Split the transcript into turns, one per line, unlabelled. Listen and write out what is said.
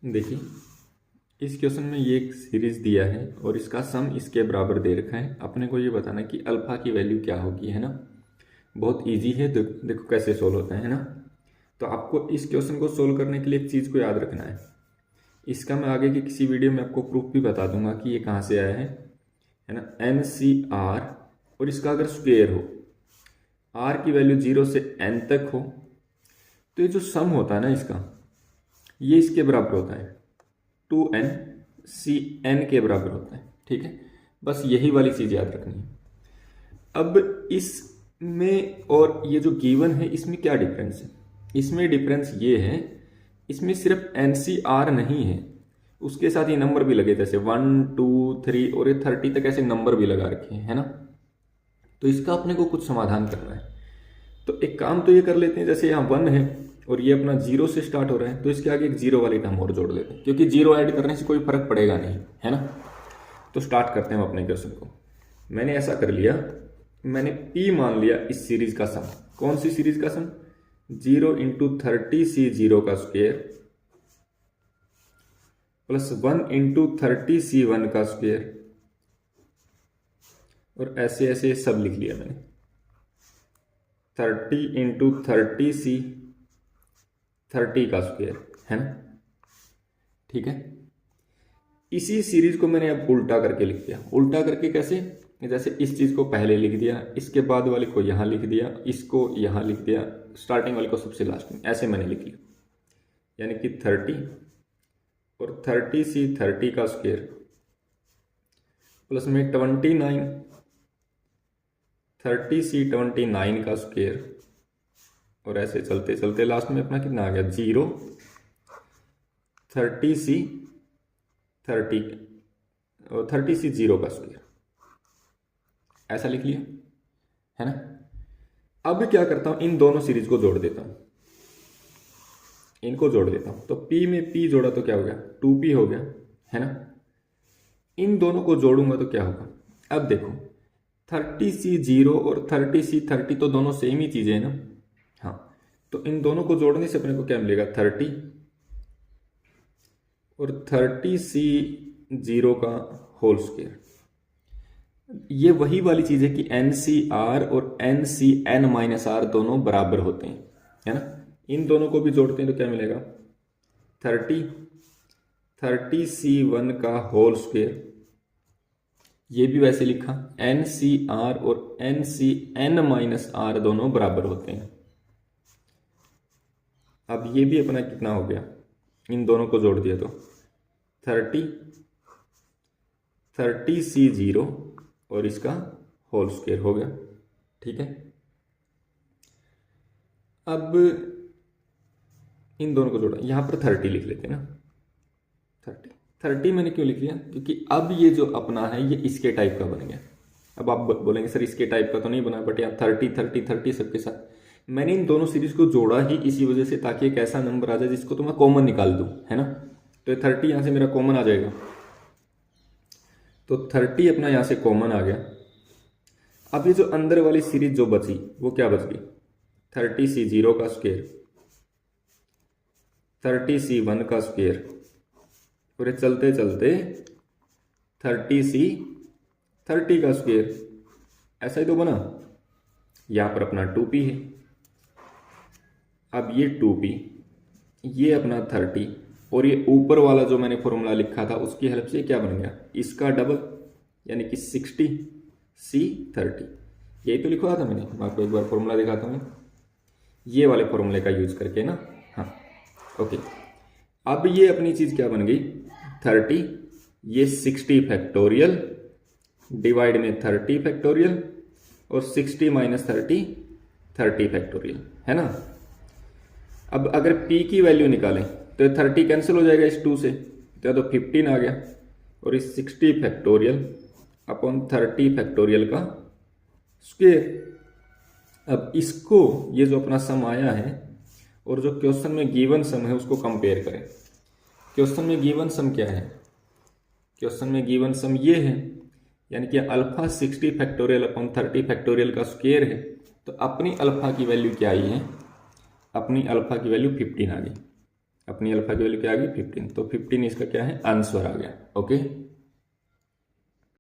देखिए, इस क्वेश्चन में ये एक सीरीज दिया है और इसका सम इसके बराबर दे रखा है। अपने को ये बताना कि अल्फा की वैल्यू क्या होगी, है ना। बहुत इजी है, देखो कैसे सोल्व होता है ना। तो आपको इस क्वेश्चन को सोल्व करने के लिए एक चीज़ को याद रखना है। इसका मैं आगे की किसी वीडियो में आपको प्रूफ भी बता दूंगा कि ये कहाँ से आया है ना। NCR और इसका अगर स्क्वेयर हो, R की वैल्यू 0 से N तक हो, तो ये जो सम होता है ना इसका, ये इसके बराबर होता है 2n CN के बराबर होता है। ठीक है, बस यही वाली चीज़ याद रखनी है। अब इसमें और ये जो गिवन है इसमें क्या डिफरेंस है? इसमें डिफरेंस ये है, इसमें सिर्फ NCR नहीं है, उसके साथ ये नंबर भी लगे, जैसे 1 2 3 और ये 30 तक ऐसे नंबर भी लगा रखे हैं, है ना। तो इसका अपने को कुछ समाधान करना है। तो एक काम तो ये कर लेते हैं, जैसे यहाँ 1 है और ये अपना 0 से स्टार्ट हो रहा है, तो इसके आगे एक 0 वाली टर्म और जोड़ देते हैं, क्योंकि 0 ऐड करने से कोई फर्क पड़ेगा नहीं, है ना। तो स्टार्ट करते हैं हम अपने क्वेश्चन को। मैंने ऐसा कर लिया, मैंने P मान लिया इस सीरीज का सम। कौन सी सीरीज का सम? 0 इंटू 30C0 का स्क्वेयर प्लस 1 इंटू 30C1 का स्क्वेयर, और ऐसे ऐसे सब लिख लिया मैंने। 30 इंटू 30C 30 का स्क्वेयर, है ना। ठीक है, इसी सीरीज को मैंने अब उल्टा करके लिख दिया। उल्टा करके कैसे? जैसे इस चीज को पहले लिख दिया, इसके बाद वाले को यहां लिख दिया, इसको यहां लिख दिया, स्टार्टिंग वाले को सबसे लास्ट में, ऐसे मैंने लिख लिया। यानी कि 30 और 30C 30 का स्क्वेयर प्लस में 29 30C 29 का स्क्वेयर, और ऐसे चलते चलते लास्ट में अपना कितना आ गया? 0 30C 30 और 30C 0 का स्क्वेयर, ऐसा लिख लिया, है ना। अब क्या करता हूं, इन दोनों सीरीज को जोड़ देता हूं, इनको जोड़ देता हूं। तो P में P जोड़ा तो क्या हो गया? 2P हो गया, है ना। इन दोनों को जोड़ूंगा तो क्या होगा? अब देखो, 30C 0 और 30C 30 तो दोनों सेम ही चीजें हैं ना। हाँ, तो इन दोनों को जोड़ने से अपने को क्या मिलेगा? 30 और 30C 0 का होल स्क्वायर। ये वही वाली चीज है कि NCR और NCN-R दोनों बराबर होते हैं, है ना। इन दोनों को भी जोड़ते हैं तो क्या मिलेगा? 30C1 का होल स्क्वायर। ये भी वैसे लिखा, NCR और NCN-R दोनों बराबर होते हैं। अब ये भी अपना कितना हो गया? इन दोनों को जोड़ दिया तो 30C 0 और इसका होल स्क्वायर हो गया। ठीक है, अब इन दोनों को जोड़ा, यहां पर 30 लिख लेते हैं ना। 30 मैंने क्यों लिख लिया? क्योंकि अब ये जो अपना है ये इसके टाइप का बन गया। अब आप बोलेंगे सर इसके टाइप का तो नहीं बना, बट यहाँ 30 30 30 सबके साथ मैंने इन दोनों सीरीज को जोड़ा ही इसी वजह से, ताकि एक ऐसा नंबर आ जाए जिसको तो मैं कॉमन निकाल दूं, है ना। तो 30 यहां से मेरा कॉमन आ जाएगा, तो 30 अपना यहां से कॉमन आ गया। अब ये जो अंदर वाली सीरीज जो बची वो क्या बच गई? 30C 0 का स्क्वायर, 30C1 का स्क्वायर, और चलते चलते 30C 30 का स्क्वायर, ऐसा ही तो बना। यहां पर अपना 2P है। अब ये 2P, ये अपना 30, और ये ऊपर वाला जो मैंने फॉर्मूला लिखा था उसकी हेल्प से क्या बन गया? इसका डबल, यानी कि 60C 30। यही तो लिखवा था मैंने, मैं आपको एक बार फॉर्मूला दिखाता हूँ, ये वाले फॉर्मूले का यूज करके ना। हाँ, ओके। अब ये अपनी चीज क्या बन गई? 30, ये 60 फैक्टोरियल डिवाइड में 30 फैक्टोरियल, और 60 माइनस 30 30 फैक्टोरियल, है ना। अब अगर P की वैल्यू निकालें तो 30 कैंसिल हो जाएगा इस 2 से, तो 15 आ गया, और इस 60 फैक्टोरियल अपॉन 30 फैक्टोरियल का स्क्वायर। अब इसको, ये जो अपना सम आया है और जो क्वेश्चन में गिवन सम है उसको कंपेयर करें। क्वेश्चन में गिवन सम क्या है? क्वेश्चन में गिवन सम ये है, यानी कि अल्फा 60 फैक्टोरियल अपॉन 30 फैक्टोरियल का स्क्वायर है। तो अपनी अल्फा की वैल्यू क्या आई है? अपनी अल्फा की वैल्यू 15 आ गई। अपनी अल्फा की वैल्यू क्या आ गई 15, तो 15 इसका क्या है आंसर आ गया। ओके।